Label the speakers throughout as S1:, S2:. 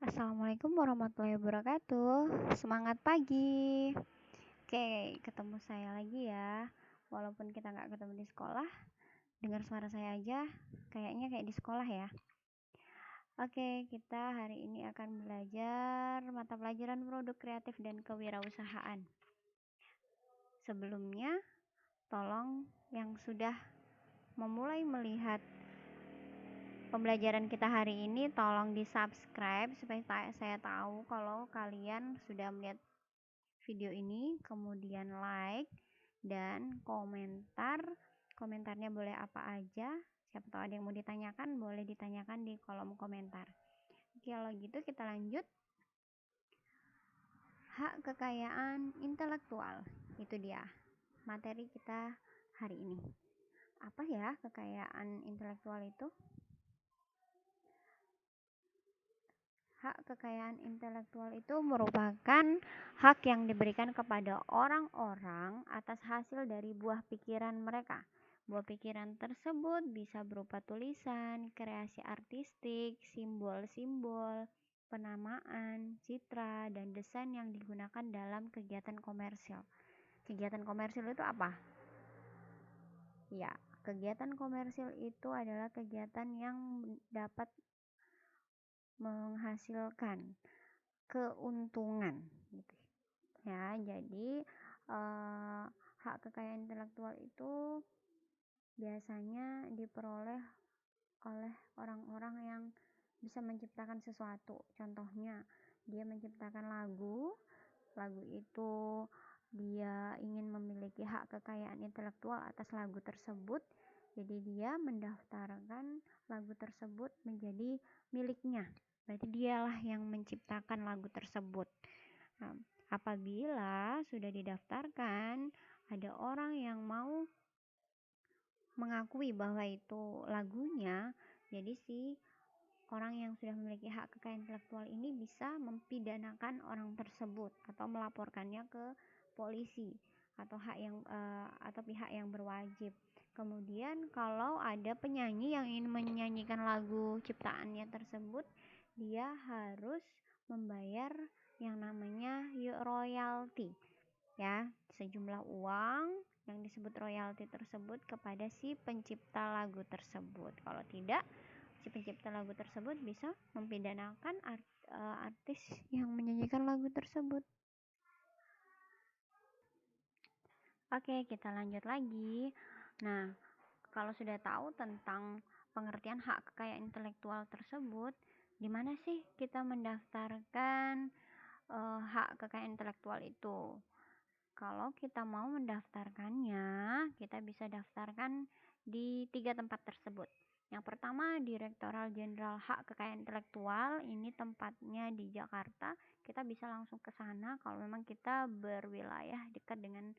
S1: Assalamualaikum warahmatullahi wabarakatuh. Semangat pagi. Oke, ketemu saya lagi ya. Walaupun kita nggak ketemu di sekolah, dengar suara saya aja kayaknya kayak di sekolah ya. Oke, kita hari ini akan belajar mata pelajaran produk kreatif dan kewirausahaan. Sebelumnya, tolong yang sudah memulai melihat pembelajaran kita hari ini tolong di-subscribe supaya saya tahu kalau kalian sudah melihat video ini, kemudian like dan komentar. Komentarnya boleh apa aja. Siapa tahu ada yang mau ditanyakan, boleh ditanyakan di kolom komentar. Oke, kalau gitu kita lanjut. Hak kekayaan intelektual. Itu dia materi kita hari ini. Apa ya kekayaan intelektual itu? Hak kekayaan intelektual itu merupakan hak yang diberikan kepada orang-orang atas hasil dari buah pikiran mereka. Buah pikiran tersebut bisa berupa tulisan, kreasi artistik, simbol-simbol, penamaan, citra, dan desain yang digunakan dalam kegiatan komersil. Kegiatan komersil itu apa? Ya, kegiatan komersil itu adalah kegiatan yang dapat menghasilkan keuntungan gitu ya. Jadi hak kekayaan intelektual itu biasanya diperoleh oleh orang-orang yang bisa menciptakan sesuatu. Contohnya, dia menciptakan lagu itu dia ingin memiliki hak kekayaan intelektual atas lagu tersebut, jadi dia mendaftarkan lagu tersebut menjadi miliknya. Berarti dialah yang menciptakan lagu tersebut. Nah, apabila sudah didaftarkan, ada orang yang mau mengakui bahwa itu lagunya, jadi si orang yang sudah memiliki hak kekayaan intelektual ini bisa mempidanakan orang tersebut atau melaporkannya ke polisi atau pihak yang berwajib. Kemudian kalau ada penyanyi yang ingin menyanyikan lagu ciptaannya tersebut, dia harus membayar yang namanya royalti ya, sejumlah uang yang disebut royalti tersebut kepada si pencipta lagu tersebut. Kalau tidak, si pencipta lagu tersebut bisa mempidanakan artis yang menyanyikan lagu tersebut. Oke, kita lanjut lagi. Nah, kalau sudah tahu tentang pengertian hak kekayaan intelektual tersebut, di mana sih kita mendaftarkan hak kekayaan intelektual itu? Kalau kita mau mendaftarkannya, kita bisa daftarkan di 3 tempat tersebut. Yang pertama, Direktorat Jenderal Hak Kekayaan Intelektual. Ini tempatnya di Jakarta. Kita bisa langsung ke sana kalau memang kita berwilayah dekat dengan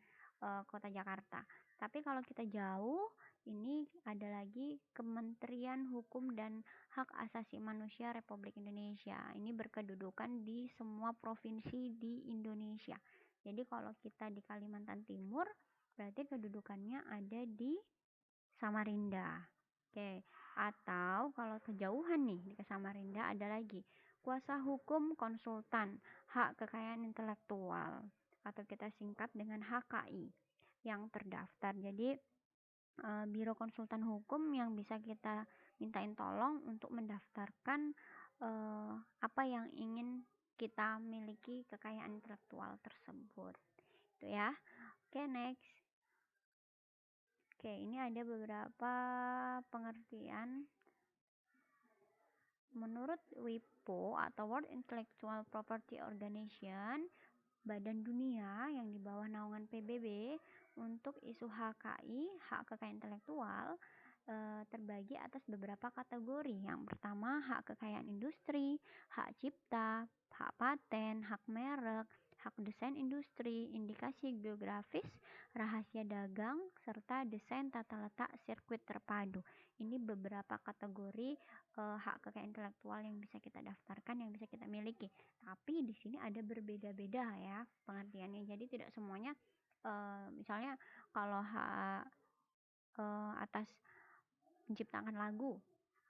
S1: kota Jakarta. Tapi kalau kita jauh, ini ada lagi Kementerian Hukum dan Hak Asasi Manusia Republik Indonesia. Ini berkedudukan di semua provinsi di Indonesia. Jadi kalau kita di Kalimantan Timur, berarti kedudukannya ada di Samarinda. Oke, atau kalau kejauhan nih di Samarinda ada lagi Kuasa Hukum Konsultan Hak Kekayaan Intelektual atau kita singkat dengan HKI yang terdaftar. Jadi Biro Konsultan Hukum yang bisa kita mintain tolong untuk mendaftarkan apa yang ingin kita miliki kekayaan intelektual tersebut. Itu ya. Oke, next. Oke, ini ada beberapa pengertian. Menurut WIPO atau World Intellectual Property Organization, badan dunia yang di bawah naungan PBB, untuk isu HKI, hak kekayaan intelektual, terbagi atas beberapa kategori. Yang pertama, hak kekayaan industri, hak cipta, hak paten, hak merek, hak desain industri, indikasi geografis, rahasia dagang, serta desain tata letak sirkuit terpadu. Ini beberapa kategori hak kekayaan intelektual yang bisa kita daftarkan, yang bisa kita miliki. Tapi di sini ada berbeda-beda ya pengertiannya. Jadi tidak semuanya misalnya kalau hak atas menciptakan lagu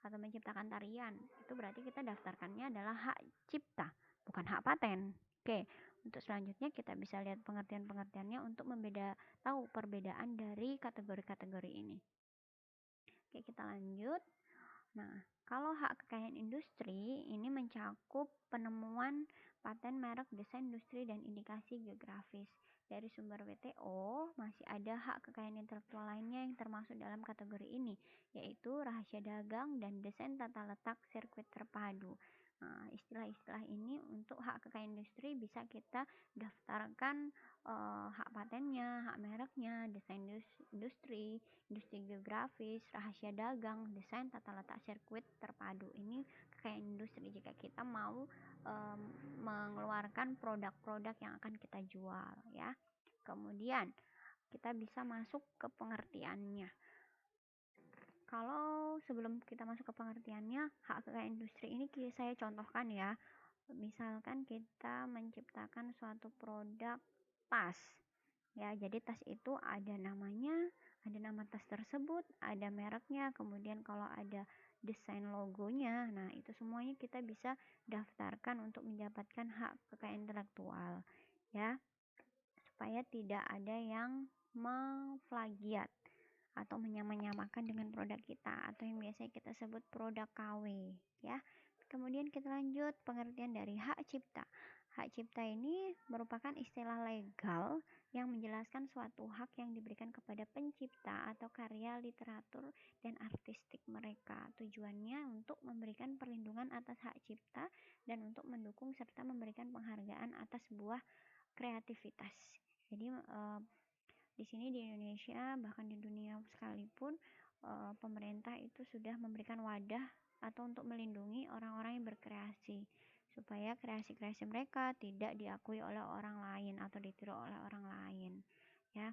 S1: atau menciptakan tarian, itu berarti kita daftarkannya adalah hak cipta, bukan hak paten. Oke, untuk selanjutnya kita bisa lihat pengertian-pengertiannya untuk tahu perbedaan dari kategori-kategori ini. Oke, kita lanjut. Nah, kalau hak kekayaan industri ini mencakup penemuan, paten, merek, desain industri, dan indikasi geografis. Dari sumber WTO, masih ada hak kekayaan intelektual lainnya yang termasuk dalam kategori ini, yaitu rahasia dagang dan desain tata letak sirkuit terpadu. Nah, istilah-istilah ini untuk hak kekayaan industri bisa kita daftarkan hak patennya, hak mereknya, desain industri, industri geografis, rahasia dagang, desain tata letak sirkuit terpadu. Ini kekayaan industri jika kita mau mengeluarkan produk-produk yang akan kita jual ya. Kemudian kita bisa masuk ke pengertiannya. Kalau sebelum kita masuk ke pengertiannya, hak kekayaan industri ini saya contohkan ya. Misalkan kita menciptakan suatu produk tas. Ya, jadi tas itu ada namanya, ada nama tas tersebut, ada mereknya, kemudian kalau ada desain logonya. Nah, itu semuanya kita bisa daftarkan untuk mendapatkan hak kekayaan intelektual ya, supaya tidak ada yang memplagiat atau menyamakan dengan produk kita atau yang biasa kita sebut produk KW ya. Kemudian kita lanjut pengertian dari hak cipta. Hak cipta ini merupakan istilah legal yang menjelaskan suatu hak yang diberikan kepada pencipta atau karya literatur dan artistik mereka. Tujuannya untuk memberikan perlindungan atas hak cipta dan untuk mendukung serta memberikan penghargaan atas sebuah kreativitas. Jadi di sini di Indonesia bahkan di dunia sekalipun pemerintah itu sudah memberikan wadah atau untuk melindungi orang-orang yang berkreasi supaya kreasi-kreasi mereka tidak diakui oleh orang lain atau ditiru oleh orang lain ya.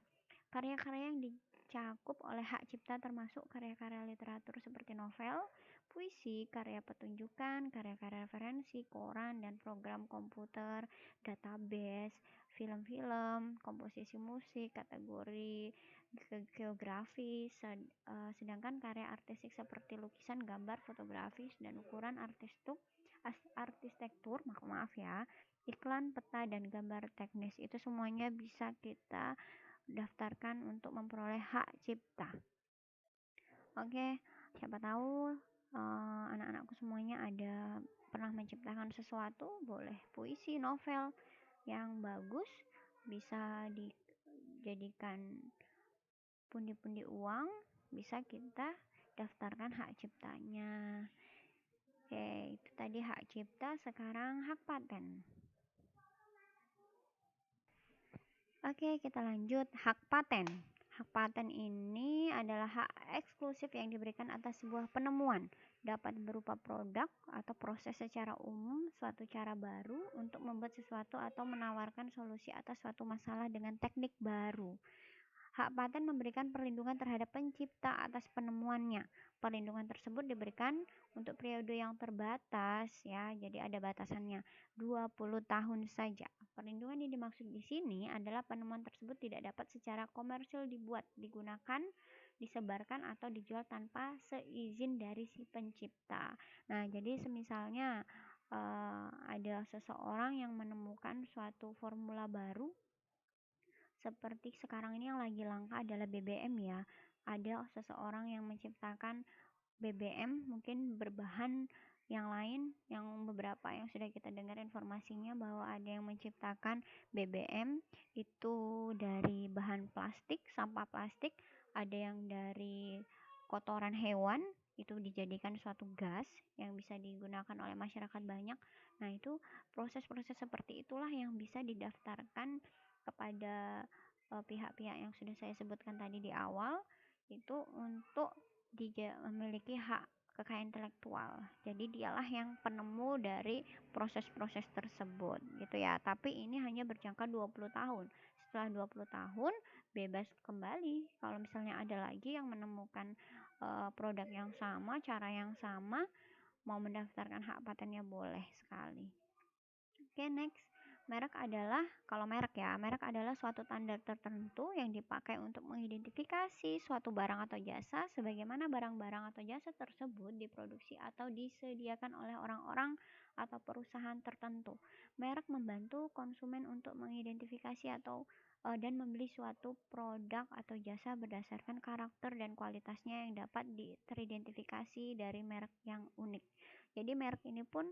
S1: Karya-karya yang dicakup oleh hak cipta termasuk karya-karya literatur seperti novel, puisi, karya pertunjukan, karya-karya referensi, koran dan program komputer, database, film-film, komposisi musik, kategori geografi, sedangkan karya artistik seperti lukisan, gambar, fotografi, dan ukuran arsitektur, maaf ya, iklan, peta, dan gambar teknis itu semuanya bisa kita daftarkan untuk memperoleh hak cipta. Oke, siapa tahu anak-anakku semuanya ada pernah menciptakan sesuatu, boleh puisi, novel yang bagus, bisa dijadikan pundi-pundi uang, bisa kita daftarkan hak ciptanya. Oke, itu tadi hak cipta, sekarang hak paten. Oke, kita lanjut hak paten. Hak paten ini adalah hak eksklusif yang diberikan atas sebuah penemuan, dapat berupa produk atau proses secara umum, suatu cara baru untuk membuat sesuatu atau menawarkan solusi atas suatu masalah dengan teknik baru. Hak paten memberikan perlindungan terhadap pencipta atas penemuannya. Perlindungan tersebut diberikan untuk periode yang terbatas ya, jadi ada batasannya 20 tahun saja. Perlindungan yang dimaksud di sini adalah penemuan tersebut tidak dapat secara komersil dibuat, digunakan, disebarkan atau dijual tanpa seizin dari si pencipta. Nah, jadi semisalnya ada seseorang yang menemukan suatu formula baru seperti sekarang ini yang lagi langka adalah BBM ya. Ada seseorang yang menciptakan BBM mungkin berbahan yang lain, yang beberapa yang sudah kita dengar informasinya bahwa ada yang menciptakan BBM itu dari bahan plastik, sampah plastik, ada yang dari kotoran hewan itu dijadikan suatu gas yang bisa digunakan oleh masyarakat banyak. Nah, itu proses-proses seperti itulah yang bisa didaftarkan kepada pihak-pihak yang sudah saya sebutkan tadi di awal itu untuk memiliki hak kekayaan intelektual. Jadi dialah yang penemu dari proses-proses tersebut gitu ya. Tapi ini hanya berjangka 20 tahun. Setelah 20 tahun bebas kembali. Kalau misalnya ada lagi yang menemukan produk yang sama, cara yang sama, mau mendaftarkan hak patennya boleh sekali. Oke, next. Merek adalah suatu tanda tertentu yang dipakai untuk mengidentifikasi suatu barang atau jasa, sebagaimana barang-barang atau jasa tersebut diproduksi atau disediakan oleh orang-orang atau perusahaan tertentu. Merek membantu konsumen untuk mengidentifikasi dan membeli suatu produk atau jasa berdasarkan karakter dan kualitasnya yang dapat teridentifikasi dari merek yang unik. Jadi merek ini pun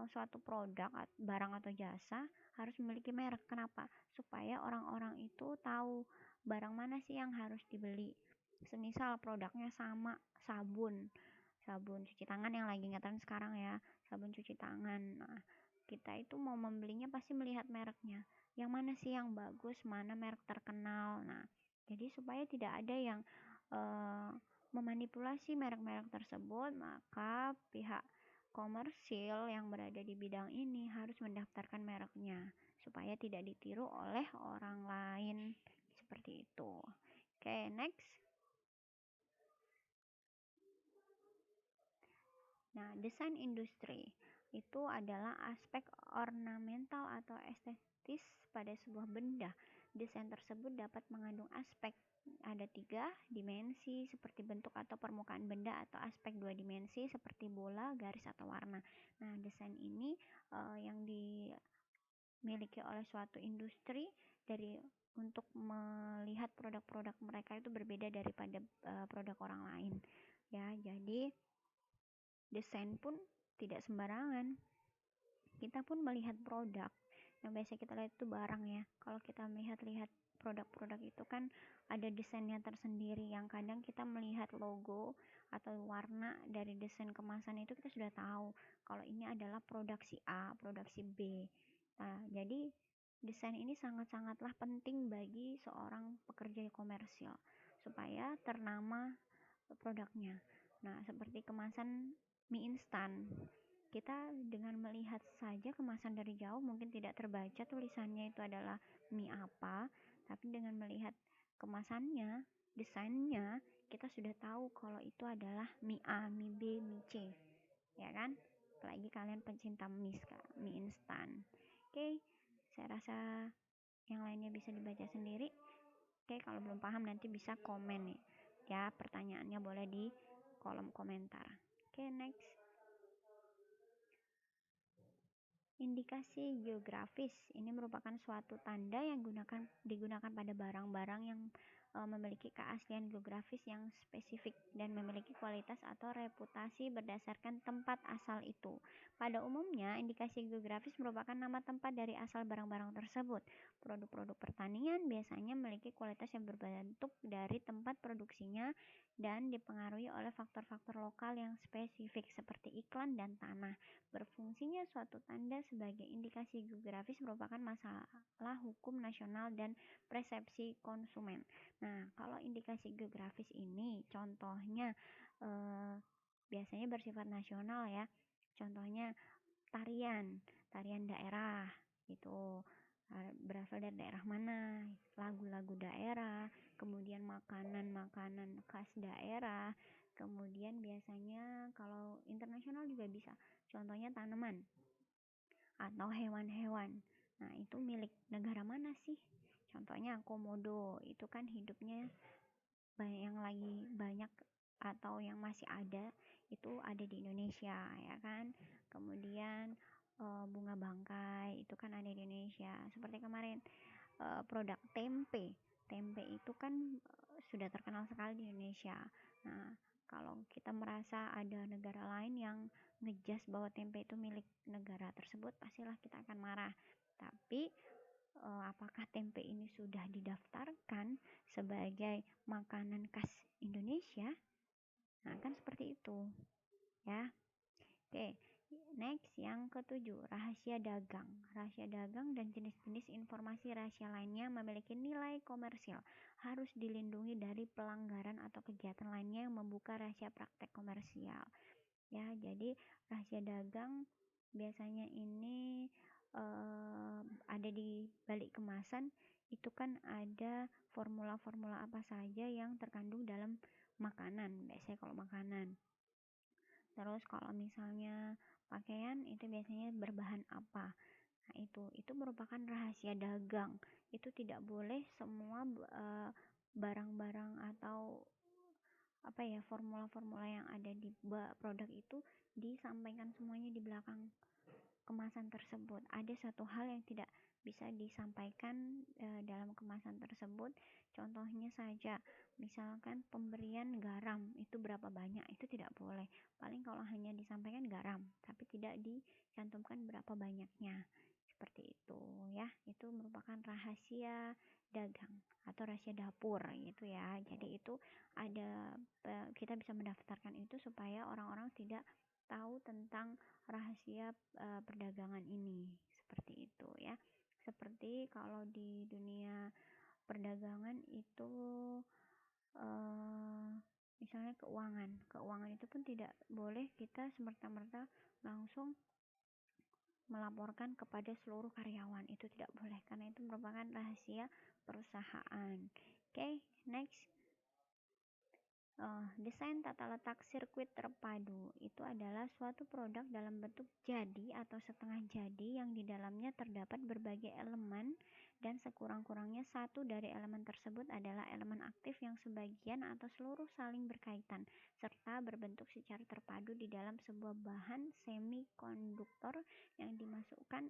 S1: suatu produk, barang atau jasa harus memiliki merek. Kenapa? Supaya orang-orang itu tahu barang mana sih yang harus dibeli. Semisal produknya sama, sabun cuci tangan yang lagi ngetren sekarang ya, sabun cuci tangan. Nah, kita itu mau membelinya pasti melihat mereknya. Yang mana sih yang bagus, mana merek terkenal. Nah, jadi supaya tidak ada yang memanipulasi merek-merek tersebut, maka pihak komersil yang berada di bidang ini harus mendaftarkan mereknya supaya tidak ditiru oleh orang lain seperti itu. Oke, next. Nah, desain industri itu adalah aspek ornamental atau estetis pada sebuah benda. Desain tersebut dapat mengandung aspek ada 3 dimensi seperti bentuk atau permukaan benda, atau aspek 2 dimensi seperti bola, garis, atau warna. Nah, desain ini yang dimiliki oleh suatu industri untuk melihat produk-produk mereka itu berbeda daripada produk orang lain. Ya, jadi desain pun tidak sembarangan. Kita pun melihat produk yang biasa kita lihat itu barang ya. Kalau kita melihat-lihat produk-produk itu kan ada desainnya tersendiri, yang kadang kita melihat logo atau warna dari desain kemasan itu kita sudah tahu kalau ini adalah produksi A, produksi B. Nah, jadi desain ini sangat-sangatlah penting bagi seorang pekerja komersil supaya ternama produknya. Nah, seperti kemasan mie instan. Kita dengan melihat saja kemasan dari jauh mungkin tidak terbaca tulisannya itu adalah mie apa, tapi dengan melihat kemasannya, desainnya, kita sudah tahu kalau itu adalah mie A, mie B, mie C. Ya kan? Apalagi kalian pencinta mie instan. Oke, saya rasa yang lainnya bisa dibaca sendiri. Oke, kalau belum paham nanti bisa komen nih. Ya, pertanyaannya boleh di kolom komentar. Oke, next. Indikasi geografis ini merupakan suatu tanda yang digunakan pada barang-barang yang memiliki keaslian geografis yang spesifik dan memiliki kualitas atau reputasi berdasarkan tempat asal itu. Pada umumnya, indikasi geografis merupakan nama tempat dari asal barang-barang tersebut. Produk-produk pertanian biasanya memiliki kualitas yang berbentuk dari tempat produksinya dan dipengaruhi oleh faktor-faktor lokal yang spesifik seperti iklan dan tanah. Berfungsinya suatu tanda sebagai indikasi geografis merupakan masalah hukum nasional dan persepsi konsumen. Nah, kalau indikasi geografis ini contohnya biasanya bersifat nasional ya. Contohnya tarian daerah itu berasal dari daerah mana, lagu-lagu daerah, kemudian makanan-makanan khas daerah, kemudian biasanya kalau internasional juga bisa, contohnya tanaman atau hewan-hewan. Nah, itu milik negara mana sih? Contohnya komodo, itu kan hidupnya yang lagi banyak atau yang masih ada itu ada di Indonesia ya kan. Kemudian bunga bangkai itu kan ada di Indonesia. Seperti kemarin produk tempe itu kan sudah terkenal sekali di Indonesia. Nah, kalau kita merasa ada negara lain yang ngejas bahwa tempe itu milik negara tersebut, pastilah kita akan marah. Tapi apakah tempe ini sudah didaftarkan sebagai makanan khas Indonesia? Nah, kan seperti itu ya. Oke, next yang ketujuh, rahasia dagang. Rahasia dagang dan jenis-jenis informasi rahasia lainnya memiliki nilai komersial, harus dilindungi dari pelanggaran atau kegiatan lainnya yang membuka rahasia praktek komersial. Ya, jadi rahasia dagang biasanya ini ada di balik kemasan, itu kan ada formula-formula apa saja yang terkandung dalam makanan, biasanya kalau makanan. Terus kalau misalnya pakaian itu biasanya berbahan apa. Nah, itu merupakan rahasia dagang. Itu tidak boleh semua barang-barang atau apa ya, formula-formula yang ada di produk itu disampaikan semuanya di belakang kemasan tersebut. Ada satu hal yang tidak bisa disampaikan dalam kemasan tersebut. Contohnya saja, misalkan pemberian garam itu berapa banyak, itu tidak boleh. Paling kalau hanya disampaikan garam, tapi tidak dicantumkan berapa banyaknya. Seperti itu ya. Itu merupakan rahasia dagang atau rahasia dapur gitu ya. Jadi itu ada, kita bisa mendaftarkan itu supaya orang-orang tidak tahu tentang rahasia perdagangan ini, seperti itu ya. Seperti kalau di dunia perdagangan itu uh, misalnya keuangan itu pun tidak boleh kita semerta-merta langsung melaporkan kepada seluruh karyawan, itu tidak boleh karena itu merupakan rahasia perusahaan. Oke, next. Desain tata letak sirkuit terpadu itu adalah suatu produk dalam bentuk jadi atau setengah jadi yang di dalamnya terdapat berbagai elemen dan sekurang-kurangnya satu dari elemen tersebut adalah elemen aktif yang sebagian atau seluruh saling berkaitan serta berbentuk secara terpadu di dalam sebuah bahan semikonduktor yang dimasukkan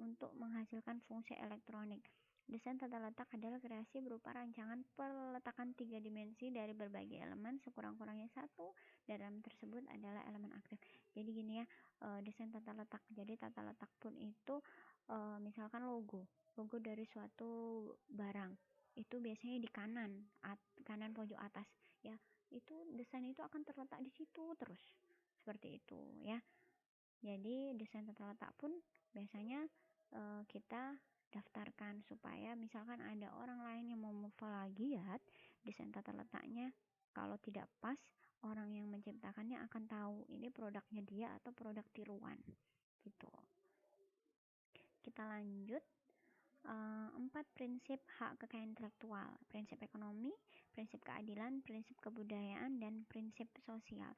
S1: untuk menghasilkan fungsi elektronik. Desain tata letak adalah kreasi berupa rancangan peletakan 3 dimensi dari berbagai elemen, sekurang-kurangnya satu dari elemen tersebut adalah elemen aktif. Jadi gini ya, desain tata letak. Jadi tata letak pun itu misalkan logo dari suatu barang itu biasanya di kanan pojok atas ya. Itu desain itu akan terletak di situ terus, seperti itu ya. Jadi desain tata letak pun biasanya kita daftarkan supaya misalkan ada orang lain yang mau plagiat desain tata letaknya, kalau tidak pas, orang yang menciptakannya akan tahu ini produknya dia atau produk tiruan gitu. Kita lanjut. 4 prinsip hak kekayaan intelektual: prinsip ekonomi, prinsip keadilan, prinsip kebudayaan, dan prinsip sosial.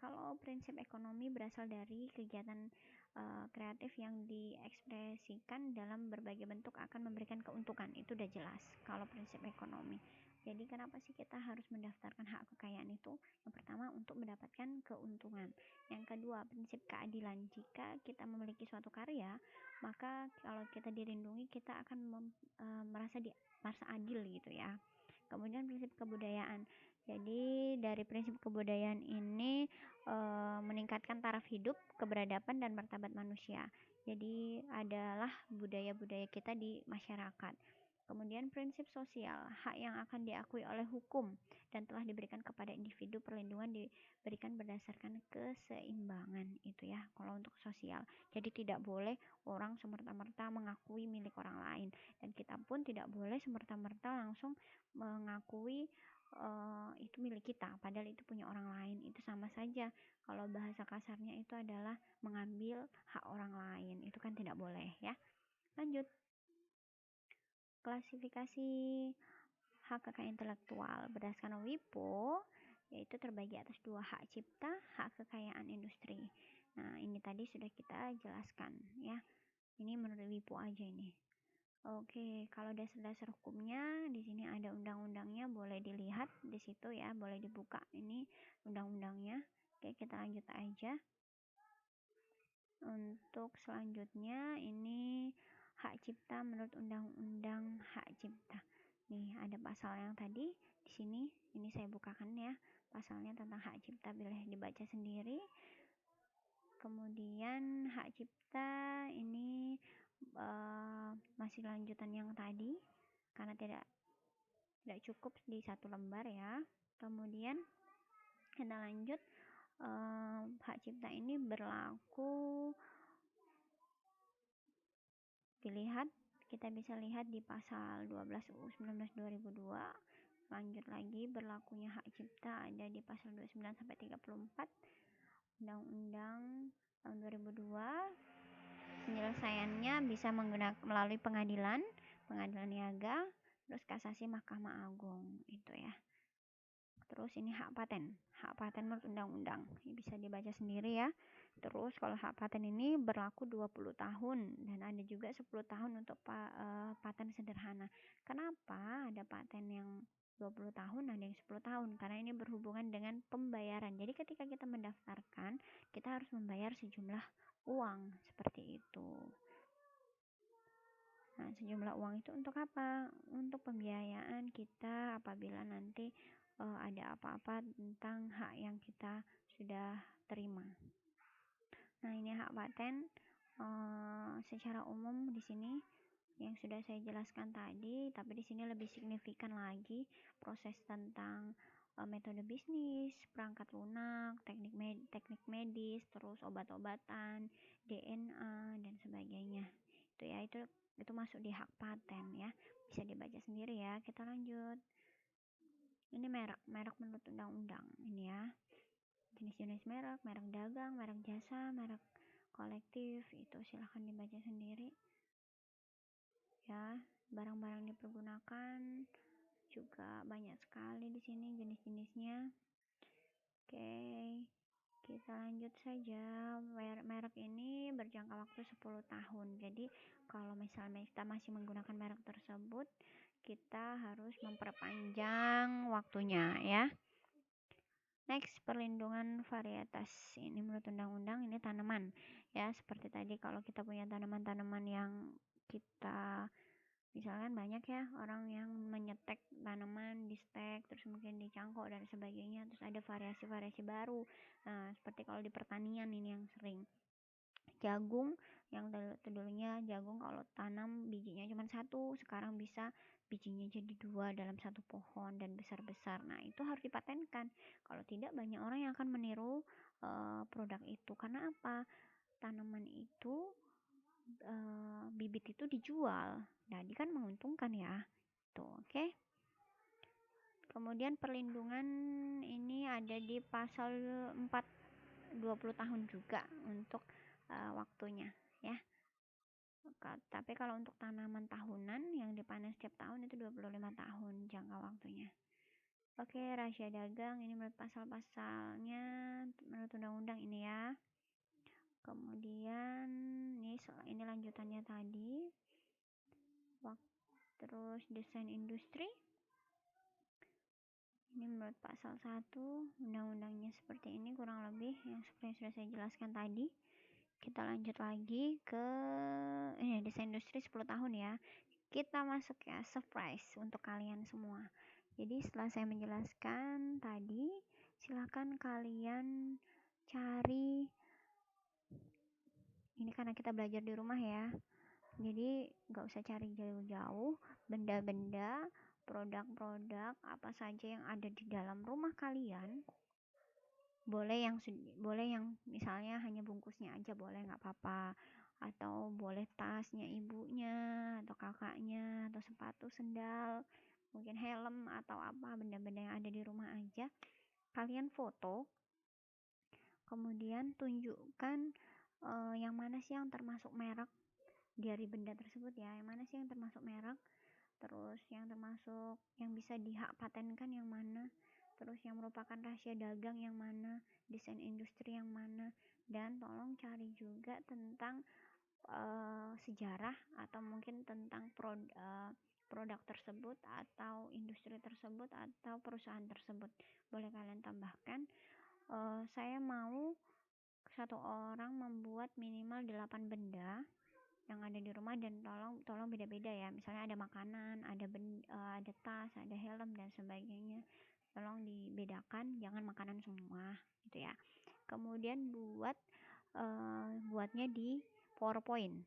S1: Kalau prinsip ekonomi berasal dari kegiatan kreatif yang diekspresikan dalam berbagai bentuk akan memberikan keuntungan, itu udah jelas kalau prinsip ekonomi. Jadi kenapa sih kita harus mendaftarkan hak kekayaan itu? Yang pertama, untuk mendapatkan keuntungan. Yang kedua, prinsip keadilan. Jika kita memiliki suatu karya, maka kalau kita dilindungi, kita akan merasa adil gitu ya. Kemudian prinsip kebudayaan. Jadi dari prinsip kebudayaan ini meningkatkan taraf hidup, keberadaban, dan martabat manusia. Jadi adalah budaya-budaya kita di masyarakat. Kemudian prinsip sosial, hak yang akan diakui oleh hukum dan telah diberikan kepada individu, perlindungan diberikan berdasarkan keseimbangan, itu ya kalau untuk sosial. Jadi tidak boleh orang semerta-merta mengakui milik orang lain, dan kita pun tidak boleh semerta-merta langsung mengakui itu milik kita padahal itu punya orang lain. Itu sama saja, kalau bahasa kasarnya itu adalah mengambil hak orang lain, itu kan tidak boleh ya. Lanjut. Klasifikasi hak kekayaan intelektual berdasarkan WIPO yaitu terbagi atas 2, hak cipta, hak kekayaan industri. Nah, ini tadi sudah kita jelaskan ya. Ini menurut WIPO aja ini. Oke, kalau dasar-dasar hukumnya di sini ada undang-undangnya, boleh dilihat di situ ya, boleh dibuka ini undang-undangnya. Oke, kita lanjut aja. Untuk selanjutnya ini hak cipta menurut Undang-Undang Hak Cipta. Nih, ada pasal yang tadi di sini, ini saya bukakan ya. Pasalnya tentang hak cipta, boleh dibaca sendiri. Kemudian hak cipta ini masih lanjutan yang tadi karena tidak cukup di satu lembar ya. Kemudian kita lanjut. Hak cipta ini berlaku, kita bisa lihat di pasal 12 UU 19 2002. Lanjut lagi, berlakunya hak cipta ada di pasal 29 sampai 34 Undang-Undang tahun 2002. Penyelesaiannya bisa melalui pengadilan niaga, terus kasasi Mahkamah Agung, itu ya. Terus ini hak paten menurut undang-undang, bisa dibaca sendiri ya. Terus kalau hak paten ini berlaku 20 tahun dan ada juga 10 tahun untuk paten sederhana. Kenapa ada paten yang 20 tahun, ada yang 10 tahun? Karena ini berhubungan dengan pembayaran. Jadi ketika kita mendaftarkan, kita harus membayar sejumlah uang seperti itu. Nah, sejumlah uang itu untuk apa? Untuk pembiayaan kita apabila nanti ada apa-apa tentang hak yang kita sudah terima. Nah, ini hak paten secara umum di sini yang sudah saya jelaskan tadi, tapi di sini lebih signifikan lagi proses tentang metode bisnis, perangkat lunak, teknik medis, terus obat-obatan, DNA dan sebagainya. Itu ya, itu masuk di hak paten ya. Bisa dibaca sendiri ya. Kita lanjut. Ini merek menurut undang-undang ini ya. Jenis-jenis merek dagang, merek jasa, merek kolektif, itu silahkan dibaca sendiri ya. Barang-barang dipergunakan juga banyak sekali di sini jenis-jenisnya. Oke, kita lanjut saja. Merek ini berjangka waktu 10 tahun. Jadi kalau misalnya kita masih menggunakan merek tersebut, kita harus memperpanjang waktunya ya. Next, perlindungan varietas. Ini menurut undang-undang ini tanaman. Ya, seperti tadi kalau kita punya tanaman-tanaman yang kita misalkan banyak ya orang yang menyetek tanaman di stek terus mungkin dicangkok dan sebagainya, terus ada variasi-variasi baru. Nah, seperti kalau di pertanian ini yang sering jagung, yang dulunya jagung kalau tanam bijinya cuma satu, sekarang bisa bijinya jadi 2 dalam satu pohon dan besar-besar. Nah, itu harus dipatenkan. Kalau tidak, banyak orang yang akan meniru produk itu. Karena apa? Tanaman itu bibit itu dijual. Jadi kan menguntungkan ya. Tuh, oke. Kemudian perlindungan ini ada di pasal 4, 20 tahun juga untuk waktunya ya. Tapi kalau untuk tanaman tahunan yang dipanen setiap tahun itu 25 tahun jangka waktunya. Oke, rahasia dagang ini menurut pasal-pasalnya menurut undang-undang ini ya. Kemudian ini lanjutannya tadi. Terus desain industri. Ini menurut pasal 1 undang-undangnya seperti ini kurang lebih yang seperti yang sudah saya jelaskan tadi. Kita lanjut lagi ke ini desain industri 10 tahun ya. Kita masuk ya, surprise untuk kalian semua. Jadi setelah saya menjelaskan tadi, silakan kalian cari, ini karena kita belajar di rumah ya, jadi nggak usah cari jauh-jauh, benda-benda, produk-produk apa saja yang ada di dalam rumah kalian, boleh yang misalnya hanya bungkusnya aja boleh, nggak apa-apa, atau boleh tasnya ibunya atau kakaknya atau sepatu sendal, mungkin helm atau apa, benda-benda yang ada di rumah aja kalian foto, kemudian tunjukkan yang mana sih yang termasuk merek dari benda tersebut ya, yang mana sih yang termasuk merek, terus yang termasuk yang bisa dihak patenkan yang mana, terus yang merupakan rahasia dagang yang mana, desain industri yang mana, dan tolong cari juga tentang sejarah atau mungkin tentang produk tersebut atau industri tersebut atau perusahaan tersebut. Boleh kalian tambahkan. Saya mau satu orang membuat minimal 8 benda yang ada di rumah, dan tolong beda-beda ya, misalnya ada makanan, ada tas, ada helm dan sebagainya, tolong dibedakan, jangan makanan semua gitu ya. Kemudian buatnya di PowerPoint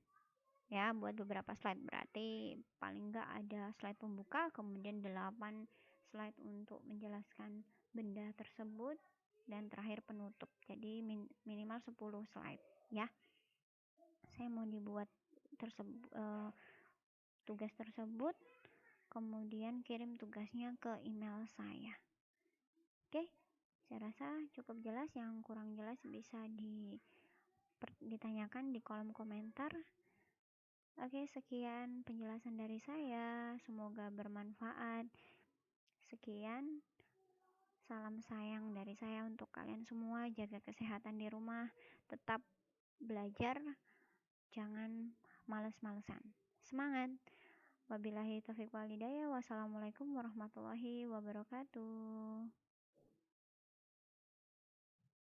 S1: ya, buat beberapa slide, berarti paling enggak ada slide pembuka, kemudian 8 slide untuk menjelaskan benda tersebut, dan terakhir penutup, jadi minimal 10 slide ya. Saya mau dibuat tugas tersebut, kemudian kirim tugasnya ke email saya. Oke, saya rasa cukup jelas, yang kurang jelas bisa ditanyakan di kolom komentar. Oke, sekian penjelasan dari saya, semoga bermanfaat. Sekian, salam sayang dari saya untuk kalian semua. Jaga kesehatan di rumah, tetap belajar, jangan males-malesan. Semangat! Wabillahi taufiq walhidayah. Wassalamualaikum warahmatullahi wabarakatuh.